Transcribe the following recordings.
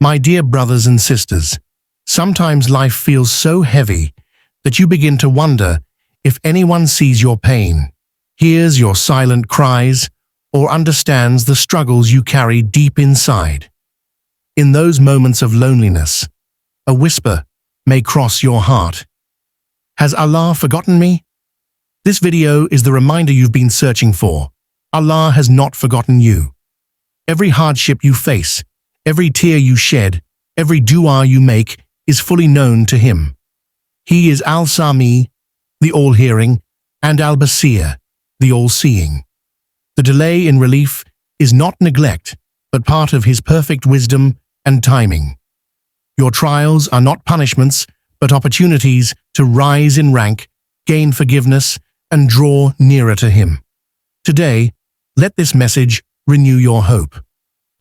My dear brothers and sisters, sometimes life feels so heavy that you begin to wonder if anyone sees your pain, hears your silent cries, or understands the struggles you carry deep inside. In those moments of loneliness, a whisper may cross your heart. Has Allah forgotten me? This video is the reminder you've been searching for. Allah has not forgotten you. Every hardship you face, every tear you shed, every dua you make is fully known to Him. He is Al-Samee, the all-hearing, and Al-Baseer, the all-seeing. The delay in relief is not neglect, but part of His perfect wisdom and timing. Your trials are not punishments, but opportunities to rise in rank, gain forgiveness, and draw nearer to Him. Today, let this message renew your hope.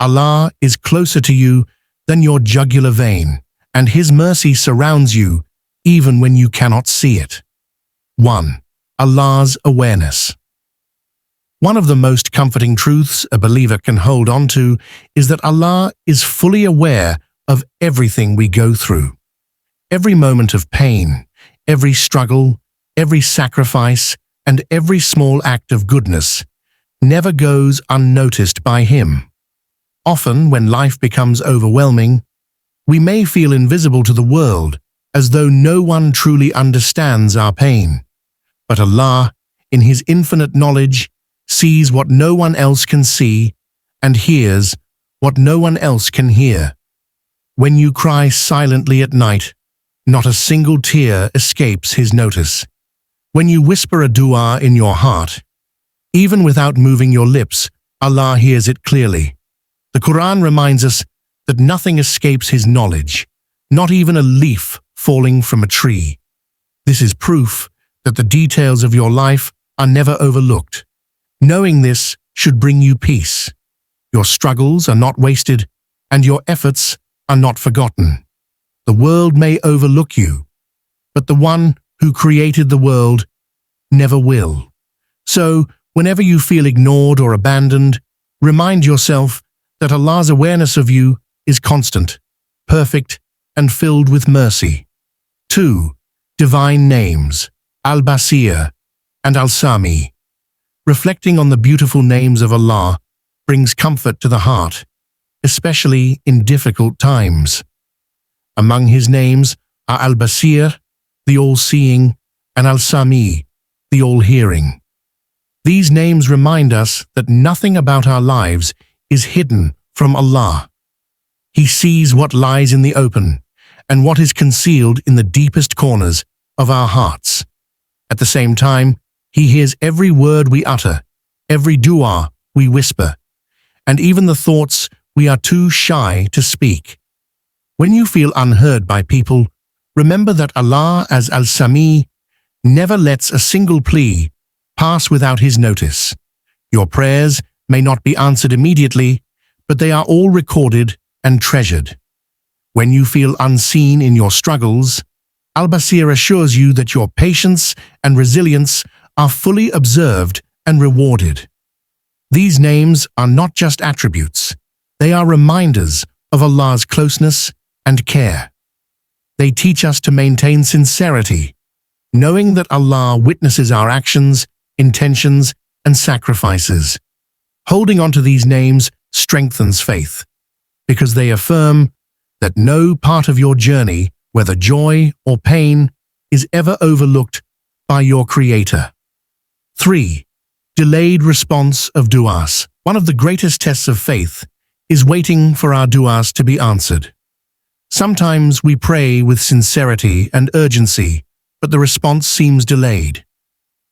Allah is closer to you than your jugular vein, and His mercy surrounds you even when you cannot see it. 1. Allah's awareness. One of the most comforting truths a believer can hold on to is that Allah is fully aware of everything we go through. Every moment of pain, every struggle, every sacrifice, and every small act of goodness never goes unnoticed by Him. Often, when life becomes overwhelming, we may feel invisible to the world, as though no one truly understands our pain. But Allah, in His infinite knowledge, sees what no one else can see and hears what no one else can hear. When you cry silently at night, not a single tear escapes His notice. When you whisper a dua in your heart, even without moving your lips, Allah hears it clearly. The Quran reminds us that nothing escapes His knowledge, not even a leaf falling from a tree. This is proof that the details of your life are never overlooked. Knowing this should bring you peace. Your struggles are not wasted, and your efforts are not forgotten. The world may overlook you, but the one who created the world never will. So, whenever you feel ignored or abandoned, remind yourself that Allah's awareness of you is constant, perfect, and filled with mercy. 2. Divine names, Al-Baseer and Al-Samee. Reflecting on the beautiful names of Allah brings comfort to the heart, especially in difficult times. Among His names are Al-Baseer, the all-seeing, and Al-Samee, the all-hearing. These names remind us that nothing about our lives is hidden from Allah. He sees what lies in the open and what is concealed in the deepest corners of our hearts. At the same time, He hears every word we utter, every dua we whisper, and even the thoughts we are too shy to speak. When you feel unheard by people, remember that Allah, as Al-Samee, never lets a single plea pass without His notice. Your prayers may not be answered immediately, but they are all recorded and treasured. When you feel unseen in your struggles, Al-Baseer assures you that your patience and resilience are fully observed and rewarded. These names are not just attributes, they are reminders of Allah's closeness and care. They teach us to maintain sincerity, knowing that Allah witnesses our actions, intentions, and sacrifices. Holding on to these names strengthens faith, because they affirm that no part of your journey, whether joy or pain, is ever overlooked by your Creator. 3. Delayed response of du'as. One of the greatest tests of faith is waiting for our du'as to be answered. Sometimes we pray with sincerity and urgency, but the response seems delayed.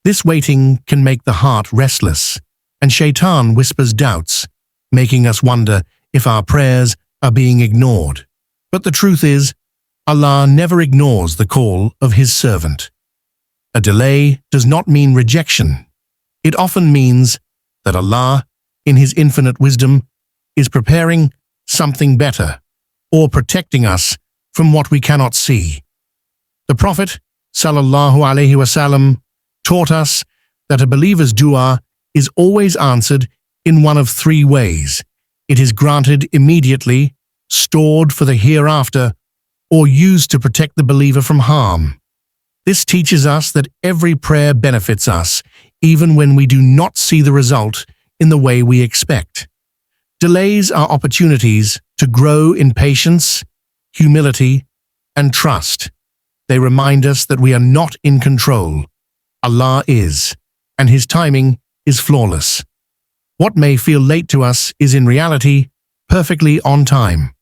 This waiting can make the heart restless, and Shaitan whispers doubts, making us wonder if our prayers are being ignored. But the truth is, Allah never ignores the call of His servant. A delay does not mean rejection. It often means that Allah, in His infinite wisdom, is preparing something better, or protecting us from what we cannot see. The Prophet, sallallahu alaihi wasallam, taught us that a believer's dua is always answered in one of three ways. It is granted immediately, stored for the hereafter, or used to protect the believer from harm. This teaches us that every prayer benefits us, even when we do not see the result in the way we expect. Delays are opportunities to grow in patience, humility, and trust. They remind us that we are not in control. Allah is, and His timing is flawless. What may feel late to us is in reality perfectly on time.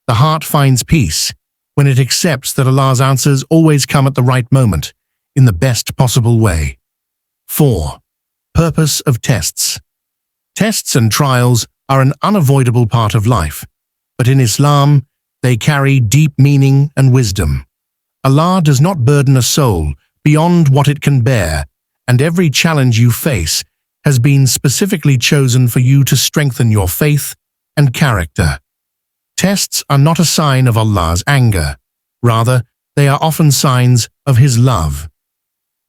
The heart finds peace when it accepts that Allah's answers always come at the right moment, in the best possible way. 4. Purpose of tests. Tests and trials are an unavoidable part of life, but in Islam, they carry deep meaning and wisdom. Allah does not burden a soul beyond what it can bear, and every challenge you face has been specifically chosen for you to strengthen your faith and character. Tests are not a sign of Allah's anger. Rather, they are often signs of His love.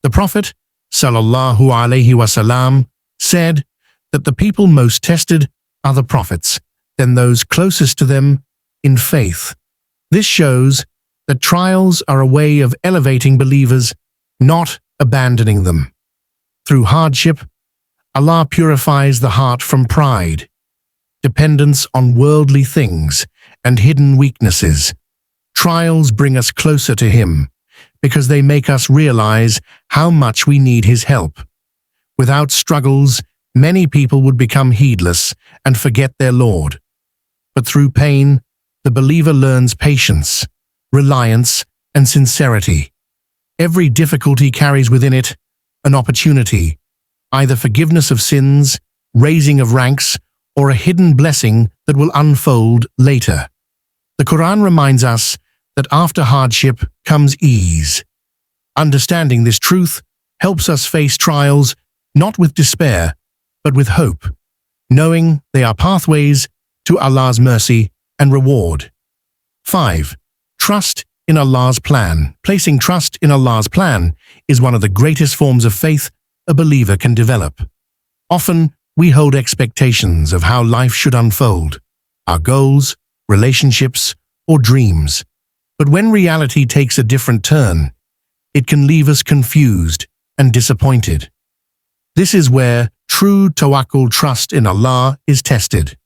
The Prophet, sallallahu alaihi wasallam, said that the people most tested are the prophets, then those closest to them in faith. This shows that trials are a way of elevating believers, not abandoning them. Through hardship, Allah purifies the heart from pride, dependence on worldly things, and hidden weaknesses. Trials bring us closer to Him because they make us realize how much we need His help. Without struggles, many people would become heedless and forget their Lord. But through pain, the believer learns patience, reliance, and sincerity. Every difficulty carries within it an opportunity, either forgiveness of sins, raising of ranks, or a hidden blessing that will unfold later. The Quran reminds us that after hardship comes ease. Understanding this truth helps us face trials not with despair, but with hope, knowing they are pathways to Allah's mercy and reward. 5. Trust in Allah's plan. Placing trust in Allah's plan is one of the greatest forms of faith a believer can develop. Often, we hold expectations of how life should unfold, our goals, relationships, or dreams. But when reality takes a different turn, it can leave us confused and disappointed. This is where true tawakkul, trust in Allah, is tested.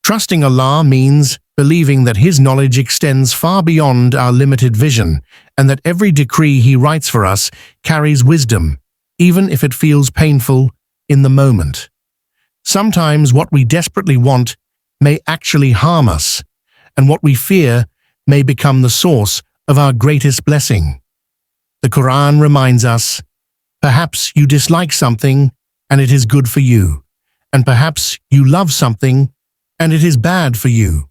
Trusting Allah means believing that His knowledge extends far beyond our limited vision and that every decree He writes for us carries wisdom, even if it feels painful in the moment. Sometimes what we desperately want may actually harm us, and what we fear may become the source of our greatest blessing. The Quran reminds us, perhaps you dislike something and it is good for you, and perhaps you love something and it is bad for you.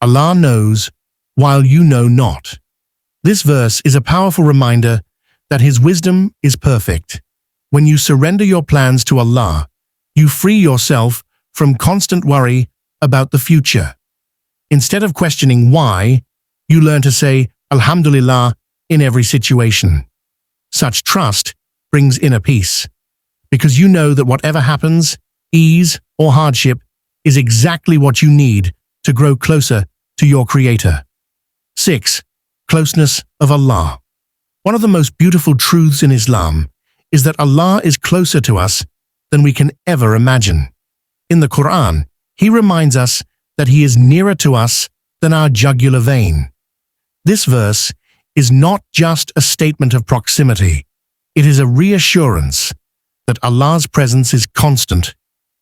Allah knows, while you know not. This verse is a powerful reminder that His wisdom is perfect. When you surrender your plans to Allah, you free yourself from constant worry about the future. Instead of questioning why, you learn to say Alhamdulillah in every situation. Such trust brings inner peace, because you know that whatever happens, ease or hardship, is exactly what you need to grow closer to your Creator. 6. Closeness of Allah. One of the most beautiful truths in Islam is that Allah is closer to us than we can ever imagine. In the Quran, He reminds us that He is nearer to us than our jugular vein. This verse is not just a statement of proximity. It is a reassurance that Allah's presence is constant,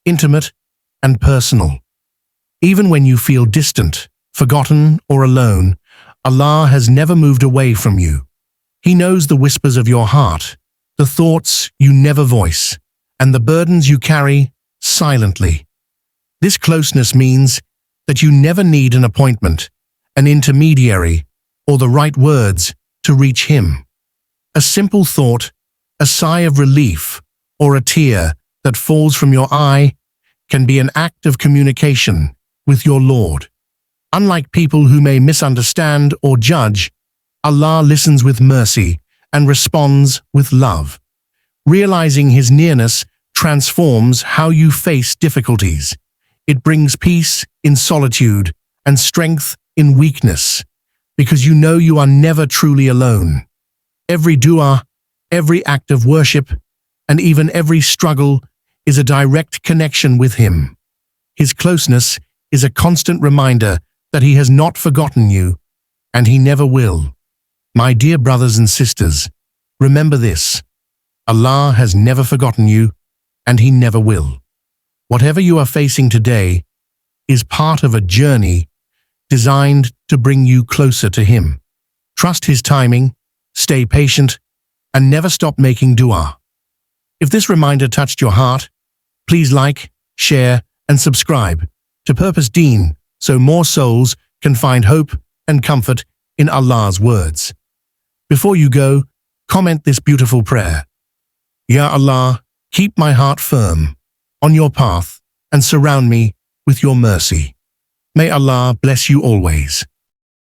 intimate, and personal. Even when you feel distant, forgotten, or alone, Allah has never moved away from you. He knows the whispers of your heart, the thoughts you never voice, and the burdens you carry silently. This closeness means that you never need an appointment, an intermediary, or the right words to reach Him. A simple thought, a sigh of relief, or a tear that falls from your eye can be an act of communication with your Lord. Unlike people who may misunderstand or judge, Allah listens with mercy and responds with love. Realizing His nearness transforms how you face difficulties. It brings peace in solitude and strength in weakness, because you know you are never truly alone. Every dua, every act of worship, and even every struggle is a direct connection with Him. His closeness is a constant reminder that He has not forgotten you, and He never will. My dear brothers and sisters, remember this: Allah has never forgotten you, and He never will. Whatever you are facing today is part of a journey designed to bring you closer to Him. Trust His timing, stay patient, and never stop making dua. If this reminder touched your heart, please like, share, and subscribe to Purpose Deen so more souls can find hope and comfort in Allah's words. Before you go, comment this beautiful prayer. Ya Allah, keep my heart firm on your path and surround me with your mercy. May Allah bless you always.